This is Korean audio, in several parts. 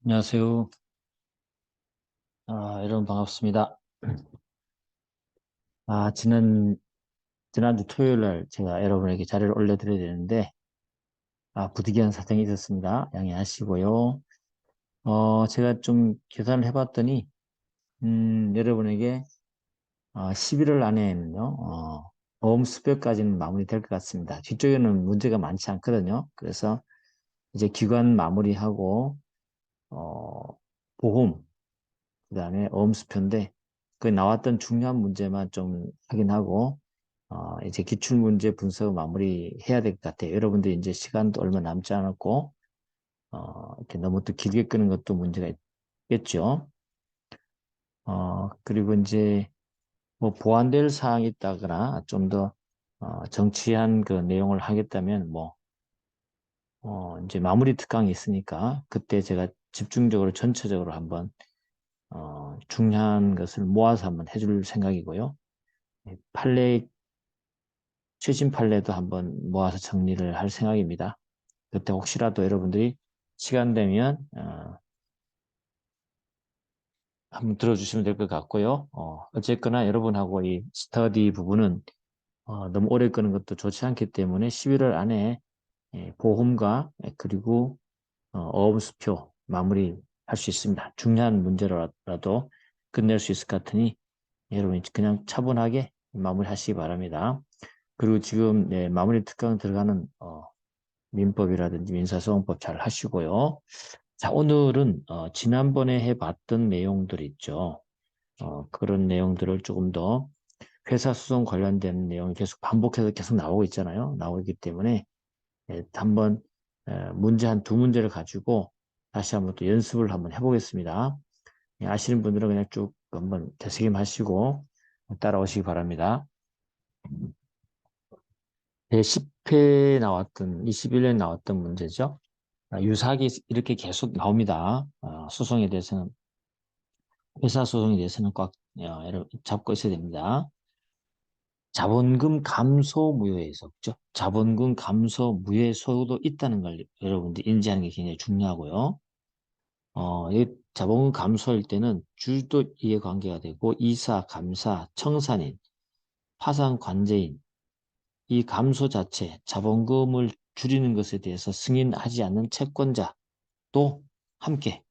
안녕하세요. 여러분 반갑습니다. 지난주 토요일 날 제가 여러분에게 자료를 올려드려야 되는데, 부득이한 사정이 있었습니다. 양해하시고요. 제가 좀 계산을 해봤더니, 여러분에게 11월 안에는요, 보험 수표까지는 마무리될 것 같습니다. 뒤쪽에는 문제가 많지 않거든요. 그래서 이제 기관 마무리하고, 보험, 그다음에 어음수표인데 그 나왔던 중요한 문제만 좀 확인하고 이제 기출문제 분석 마무리해야 될 것 같아요. 여러분들 이제 시간도 얼마 남지 않았고 이렇게 너무 또 길게 끄는 것도 문제가 있겠죠. 그리고 이제 뭐 보완될 사항이 있다거나 좀 더 정치한 그 내용을 하겠다면 이제 마무리 특강이 있으니까 그때 제가 집중적으로 전체적으로 한번 중요한 것을 모아서 한번 해줄 생각이고요. 판례, 최신 판례도 한번 모아서 정리를 할 생각입니다. 그때 혹시라도 여러분들이 시간 되면 한번 들어주시면 될 것 같고요. 어쨌거나 여러분하고 이 스터디 부분은 너무 오래 끄는 것도 좋지 않기 때문에 11월 안에 보험과 그리고 어음수표 마무리 할 수 있습니다. 중요한 문제라도 끝낼 수 있을 것 같으니 여러분이 그냥 차분하게 마무리하시기 바랍니다. 그리고 지금 마무리 특강 들어가는 민법이라든지 민사소송법 잘 하시고요. 자, 오늘은 지난번에 해봤던 내용들 있죠. 그런 내용들을 조금 더 회사 소송 관련된 내용이 계속 반복해서 계속 나오고 있잖아요. 나오기 때문에 한번 문제 한 두 문제를 가지고 다시 한번 또 연습을 한번 해보겠습니다. 아시는 분들은 그냥 쭉 한번 되새김하시고 따라오시기 바랍니다. 제10회 나왔던, 21년 나왔던 문제죠. 유사하게 이렇게 계속 나옵니다. 소송에 대해서는, 회사 소송에 대해서는 꽉 여러분 잡고 있어야 됩니다. 자본금 감소 무효의 소죠. 자본금 감소 무효의 소도 있다는 걸 여러분들 인지하는 게 굉장히 중요하고요. 이 자본금 감소할 때는 주도 이해관계가 되고 이사, 감사, 청산인, 파산 관제인, 이 감소 자체, 자본금을 줄이는 것에 대해서 승인하지 않는 채권자도 함께,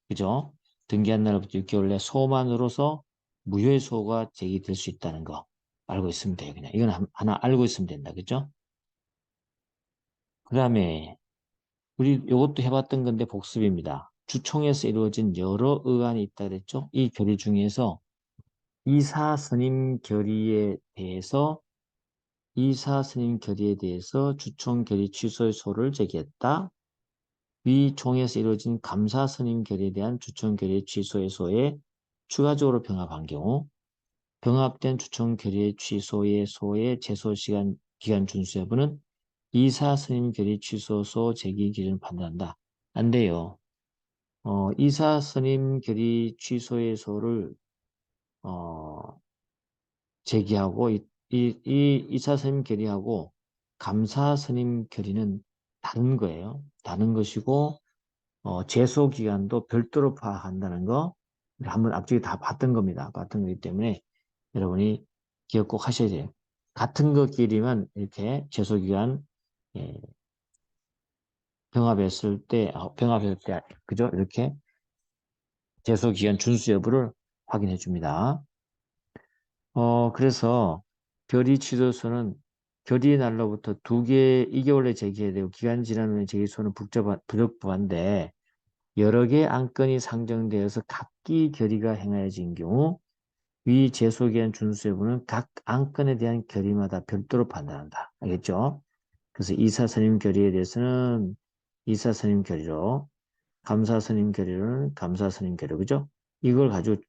그죠? 등기한 날부터 6개월 내 소만으로서 무효의 소가 제기될 수 있다는 거 알고 있으면 돼요. 그냥 이건 하나 알고 있으면 된다. 그죠? 그 다음에 우리 이것도 해봤던 건데 복습입니다. 주총에서 이루어진 여러 의안이 있다 그랬죠? 이 결의 중에서 이사 선임 결의에 대해서 이사 선임 결의에 대해서 주총 결의 취소의 소를 제기했다. 위 총회에서 이루어진 감사 선임 결의에 대한 주총 결의 취소의 소에 추가적으로 병합한 경우 병합된 주총 결의 취소의 소의 제소 시간 기간 준수 여부는 이사 선임 결의 취소소 제기 기준을 판단한다. 안 돼요. 이사 선임 결의 취소의 소를 어, 제기하고 이 이사 선임 결의하고 감사 선임 결의는 다른 거예요. 다른 것이고 제소 기간도 별도로 파악한다는 거 한번 앞쪽에 다 봤던 겁니다. 봤던 거기 때문에 여러분이 기억 꼭 하셔야 돼요. 같은 것끼리만 이렇게 제소 기간 예, 병합했을 때 그죠? 이렇게 제소 기간 준수 여부를 확인해 줍니다. 그래서 결의 취소서는 결의 날로부터 2개월 내 제기해야 되고 기간 지난 후에 제기소는 부적부한데 여러 개의 안건이 상정되어서 각기 결의가 행하여진 경우 위 제소기한 준수 여부는 각 안건에 대한 결의마다 별도로 판단한다. 알겠죠? 그래서 이사선임 결의에 대해서는 이사선임 결의로 감사선임 결의로는 감사선임 결의 그죠? 이걸 가지고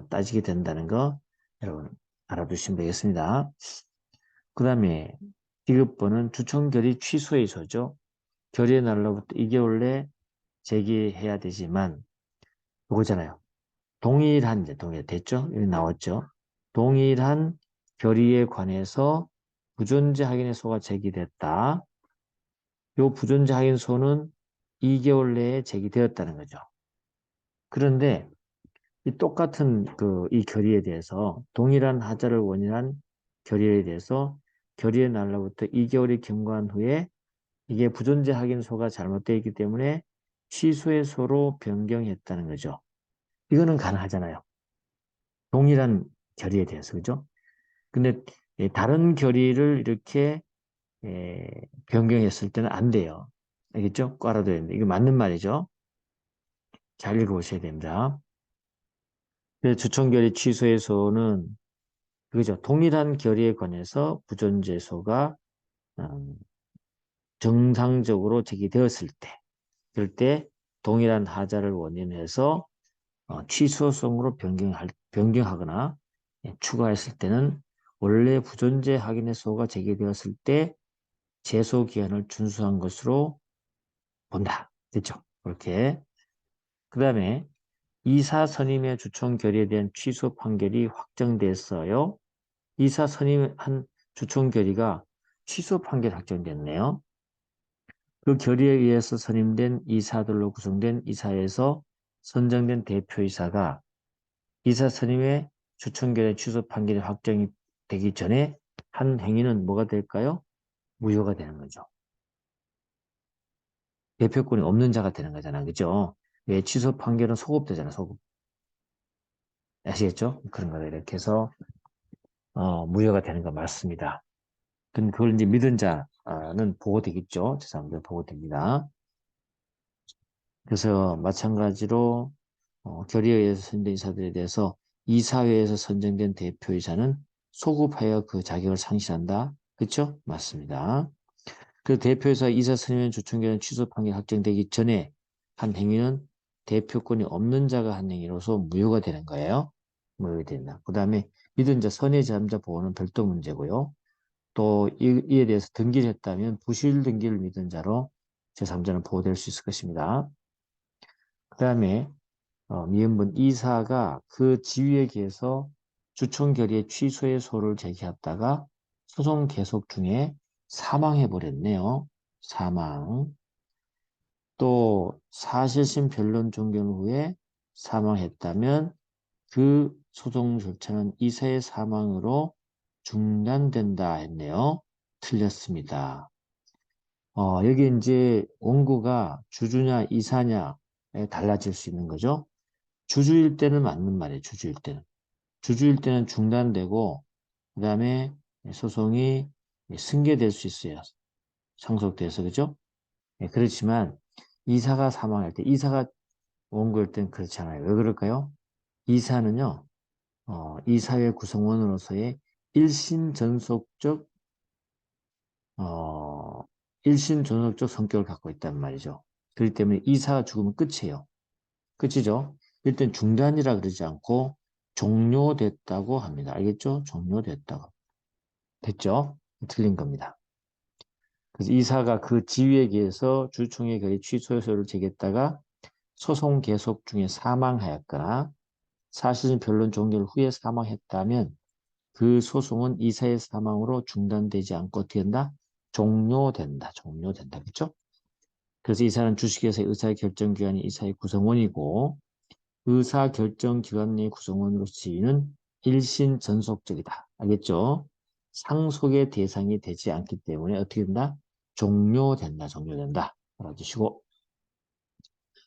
따지게 된다는 거 여러분 알아두시면 되겠습니다. 그 다음에 디귿번은 주총결의 취소의 소죠. 결의 날로부터 2개월 내 제기해야 되지만 이거잖아요. 동일 됐죠? 여기 나왔죠? 동일한 결의에 관해서 부존재 확인소가 제기됐다. 요 부존재 확인소는 2개월 내에 제기되었다는 거죠. 그런데 이 똑같은 이 결의에 대해서 동일한 하자를 원인한 결의에 대해서 결의의 날로부터 2개월이 경과한 후에 이게 부존재 확인소가 잘못되어 있기 때문에 취소의 소로 변경했다는 거죠. 이거는 가능하잖아요. 동일한 결의에 대해서, 그죠? 근데 다른 결의를 이렇게 변경했을 때는 안 돼요. 알겠죠? 꽈라도 되는데. 이거 맞는 말이죠. 잘 읽어보셔야 됩니다. 그래서 주청결의 취소에서는 그죠? 동일한 결의에 관해서 부존재소가 음, 정상적으로 제기되었을 때, 그럴 때 동일한 하자를 원인해서 취소성으로 변경하거나 추가했을 때는 원래 부존재 확인의 소가 제기되었을 때 제소 기한을 준수한 것으로 본다. 됐죠? 그렇게. 그 다음에 이사 선임의 주총 결의에 대한 취소 판결이 확정됐어요. 이사 선임한 주총 결의가 취소 판결 확정됐네요. 그 결의에 의해서 선임된 이사들로 구성된 이사회에서 선정된 대표이사가 이사 선임의 주총 결의 취소 판결이 확정이 되기 전에 한 행위는 뭐가 될까요? 무효가 되는 거죠. 대표권이 없는 자가 되는 거잖아. 그죠? 왜 취소 판결은 소급되잖아, 소급. 아시겠죠? 그런 거다. 이렇게 해서, 무효가 되는 거 맞습니다. 그걸 이제 믿은 자는 보호되겠죠? 제3자 보호됩니다. 그래서 마찬가지로, 결의에 의해서 선정된 이사들에 대해서 이사회에서 선정된 대표이사는 소급하여 그 자격을 상실한다. 그렇죠? 맞습니다. 그 대표이사 이사 선임의 주총결은 취소 판결이 확정되기 전에 한 행위는 대표권이 없는 자가 한 행위로서 무효가 되는 거예요. 무효가 된다. 그 다음에 믿은 자, 선의 제3자 보호는 별도 문제고요. 또 이에 대해서 등기를 했다면 부실 등기를 믿은 자로 제3자는 보호될 수 있을 것입니다. 그 다음에 미음분 이사가 그 지위에 기해서 주총 결의의 취소의 소를 제기했다가 소송 계속 중에 사망해 버렸네요. 사망. 또 사실심 변론 종결 후에 사망했다면 그 소송 절차는 이사의 사망으로 중단된다 했네요. 틀렸습니다. 여기 이제 원고가 주주냐 이사냐에 달라질 수 있는 거죠. 주주일 때는 맞는 말이에요. 주주일 때는. 주주일 때는 중단되고 그 다음에 소송이 승계될 수 있어요. 상속돼서 그죠? 그렇지만 이사가 사망할 때 이사가 원고일 때는 그렇지 않아요. 왜 그럴까요? 이사는요. 이사회 구성원으로서의 일신 전속적 어, 일신 전속적 성격을 갖고 있단 말이죠. 그렇기 때문에 이사가 죽으면 끝이에요. 끝이죠. 일단 중단이라 그러지 않고 종료됐다고 합니다. 알겠죠? 종료됐다고. 됐죠? 틀린 겁니다. 그래서 이사가 그 지위에 의해서 주총의 결의 취소 요소를 제기했다가 소송 계속 중에 사망하였거나 사실은 변론 종결 후에 사망했다면 그 소송은 이사의 사망으로 중단되지 않고 어떻게 된다? 종료된다. 종료된다. 그렇죠? 그래서 이사는 주식회사의 의사의 결정기관이 이사의 구성원이고 의사결정기관 내 구성원으로서 지위는 일신 전속적이다. 알겠죠? 상속의 대상이 되지 않기 때문에 어떻게 된다? 종료된다. 종료된다. 알아주시고.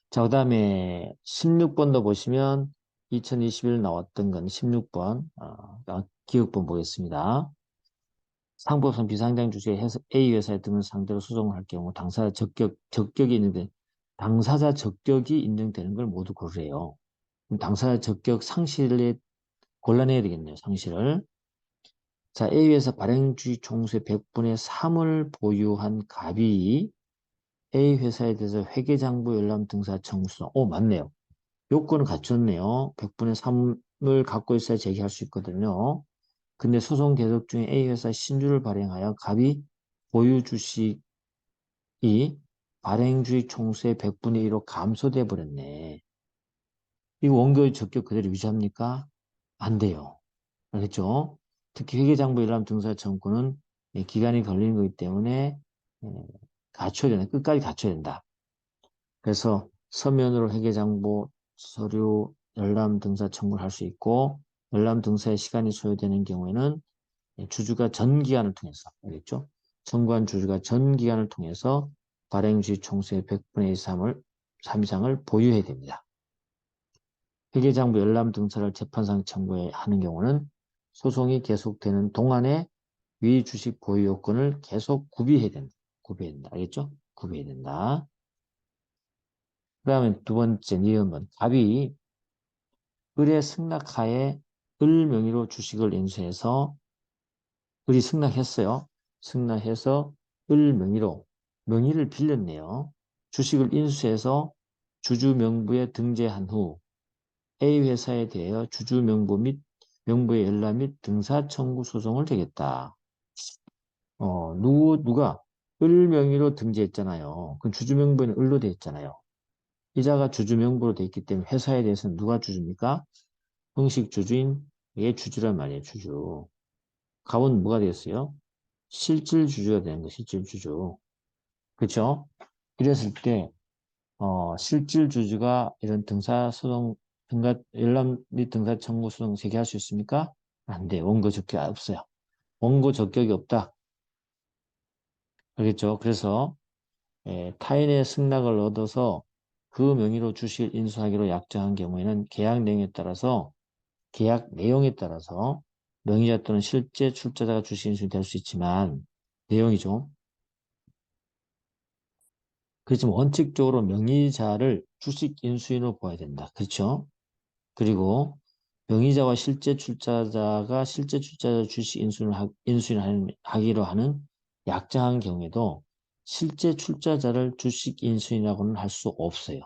자, 그 다음에 16번도 보시면 2021 나왔던 건 16번, 기억본 보겠습니다. 상법상 비상장 주식의 A 회사에 등을 상대로 소송을 할 경우 당사자 적격이 있는데 당사자 적격이 인정되는 걸 모두 고르래요. 그럼 당사자 적격 상실에 골라내야 되겠네요. 상실을. 자, A회사 발행주의 총수의 100분의 3을 보유한 갑이 A회사에 대해서 회계장부 열람 등사 청구서. 맞네요. 요건을 갖췄네요. 100분의 3을 갖고 있어야 제기할 수 있거든요. 근데 소송 계속 중에 A회사 신주를 발행하여 갑이 보유 주식이 발행주의 총수의 100분의 1로 감소돼 버렸네. 이거 원고의 적격 그대로 유지합니까? 안 돼요. 알겠죠? 특히 회계장부 열람 등사 청구는 기간이 걸리는 거기 때문에 예, 갖춰야 된다. 끝까지 갖춰야 된다. 그래서 서면으로 회계장부 서류, 열람 등사 청구를 할 수 있고, 열람 등사에 시간이 소요되는 경우에는 주주가 전 기간을 통해서, 알겠죠? 청구한 주주가 전 기간을 통해서 발행주의 총수의 100분의 3 이상을 보유해야 됩니다. 회계장부 열람 등사를 재판상 청구하는 경우는 소송이 계속되는 동안에 위 주식 보유 요건을 계속 구비해야 된다. 구비해야 된다. 알겠죠? 구비해야 된다. 그 다음에 두 번째 니은은 갑이 을의 승낙하에 을 명의로 주식을 인수해서 을이 승낙했어요. 승낙해서 을 명의로 명의를 빌렸네요. 주식을 인수해서 주주 명부에 등재한 후 A 회사에 대하여 주주 명부 및 명부의 열람 및 등사 청구 소송을 제기했다. 누가 을 명의로 등재했잖아요. 그 주주 명부에는 을로 돼 있잖아요. 이자가 주주 명부로 돼 있기 때문에 회사에 대해서는 누가 주주입니까? 형식 주주인 얘 주주란 말이에요. 주주. 갑은 뭐가 되었어요? 실질 주주가 되는 거, 실질 주주. 그렇죠? 이랬을 때 실질 주주가 이런 등사소송, 열람 및 등사 청구 소송 제기할 수 있습니까? 안 돼. 원고 적격이 없어요. 원고 적격이 없다. 알겠죠? 그래서 타인의 승낙을 얻어서 그 명의로 주식을 인수하기로 약정한 경우에는 계약 내용에 따라서 명의자 또는 실제 출자자가 주식 인수이 될 수 있지만 내용이죠. 그렇지만 원칙적으로 명의자를 주식 인수인으로 보아야 된다. 그렇죠? 그리고 명의자와 실제 출자자가 실제 출자자 주식 인수인을 하기로 하는 약정한 경우에도 실제 출자자를 주식 인수인이라고는 할 수 없어요.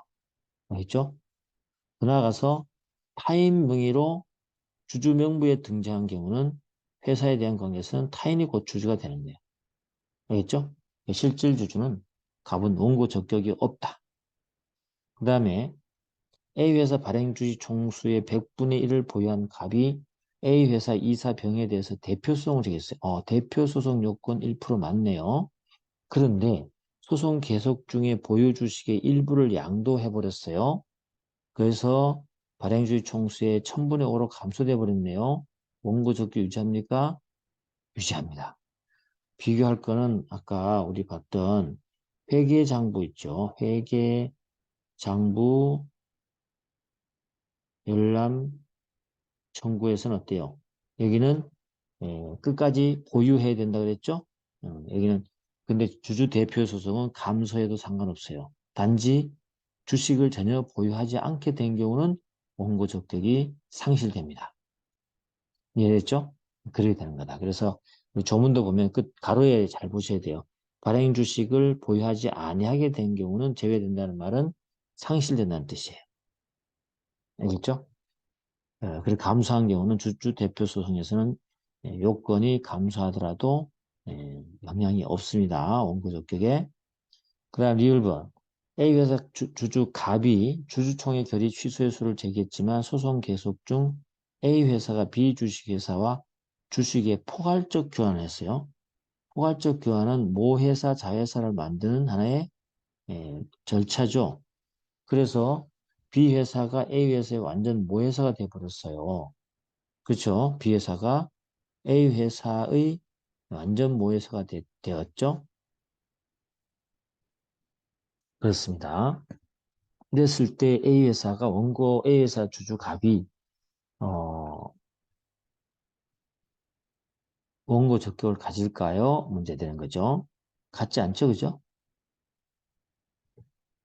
알겠죠? 더 나아가서 타인 명의로 주주 명부에 등재한 경우는 회사에 대한 관계에서는 타인이 곧 주주가 되는 거예요. 알겠죠? 실질 주주는 갑은 원고 적격이 없다. 그 다음에 A회사 발행주식 총수의 100분의 1을 보유한 갑이 A회사 이사병에 대해서 대표소송을 제기했어요. 대표소송 요건 1% 맞네요. 그런데 소송 계속 중에 보유 주식의 일부를 양도해버렸어요. 그래서 발행주식 총수의 1000분의 5로 감소돼 버렸네요. 원고 적격 유지합니까? 유지합니다. 비교할 거는 아까 우리 봤던 회계장부 있죠. 회계장부 열람 청구에서는 어때요? 여기는 끝까지 보유해야 된다 그랬죠? 여기는 근데 주주 대표 소송은 감소해도 상관없어요. 단지 주식을 전혀 보유하지 않게 된 경우는 원고 적격이 상실됩니다. 이해됐죠? 그렇게 되는 거다. 그래서 조문도 보면 끝 가로에 잘 보셔야 돼요. 발행 주식을 보유하지 아니하게 된 경우는 제외된다는 말은 상실된다는 뜻이에요. 알겠죠? 그리고 감소한 경우는 주주 대표 소송에서는 요건이 감소하더라도 영향이 없습니다. 원고 적격에. 그 다음 리을번 A 회사 주주 갑이 주주총회 결의 취소의 수를 제기했지만 소송 계속 중 A 회사가 B 주식회사와 주식의 포괄적 교환을 했어요. 포괄적 교환은 모 회사 자회사를 만드는 하나의 절차죠. 그래서 B 회사가 A 회사의 완전 모회사가 되어버렸어요. 그렇죠? B 회사가 A 회사의 완전 모회사가 되었죠. 그렇습니다. 이랬을 때 A 회사가 원고 A 회사 주주 갑이 어, 원고 적격을 가질까요? 문제되는 거죠. 갖지 않죠, 그죠?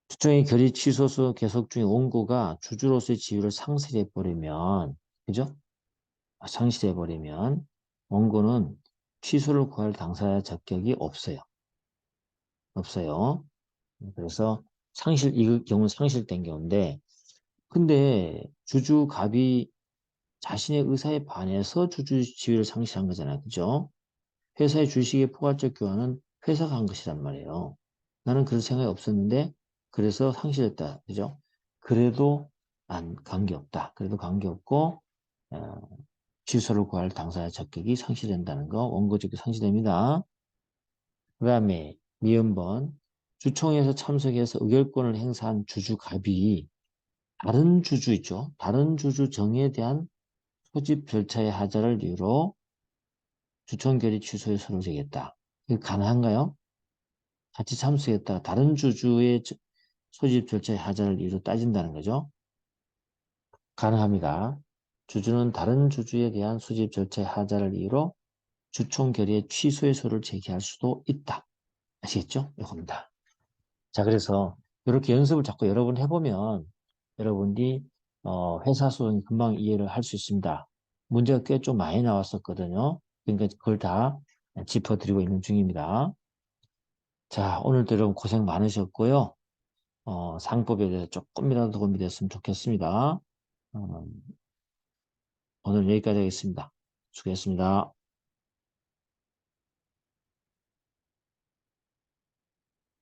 주총의 결의 취소수 계속 중에 원고가 주주로서의 지위를 상실해 버리면, 그죠? 상실해 버리면 원고는 취소를 구할 당사자 적격이 없어요. 없어요. 그래서 이 경우는 상실된 경우인데, 근데 주주 갑이 자신의 의사에 반해서 주주 지위를 상실한 거잖아요. 그죠? 회사의 주식의 포괄적 교환은 회사가 한 것이란 말이에요. 나는 그런 생각이 없었는데 그래서 상실했다. 그죠? 그래도 관계없다. 그래도 관계없고 어, 취소를 구할 당사자 적격이 상실된다는 거 원고 적격 상실됩니다. 그 다음에 미음번 주총에서 참석해서 의결권을 행사한 주주 갑이 다른 주주 있죠. 다른 주주 정에 대한 소집 절차의 하자를 이유로 주총 결의 취소의 서를 제기했다. 이거 가능한가요? 같이 참석했다가 다른 주주의 소집 절차의 하자를 이유로 따진다는 거죠. 가능합니다. 주주는 다른 주주에 대한 소집 절차의 하자를 이유로 주총 결의 취소의 서를 제기할 수도 있다. 아시겠죠? 이겁니다. 자, 그래서 이렇게 연습을 자꾸 여러 번 해보면 여러분들이 회사 소송이 금방 이해를 할 수 있습니다. 문제가 꽤 좀 많이 나왔었거든요. 그러니까 그걸 다 짚어드리고 있는 중입니다. 자, 오늘도 여러분 고생 많으셨고요. 상법에 대해서 조금이라도 도움이 됐으면 좋겠습니다. 오늘 여기까지 하겠습니다. 수고했습니다.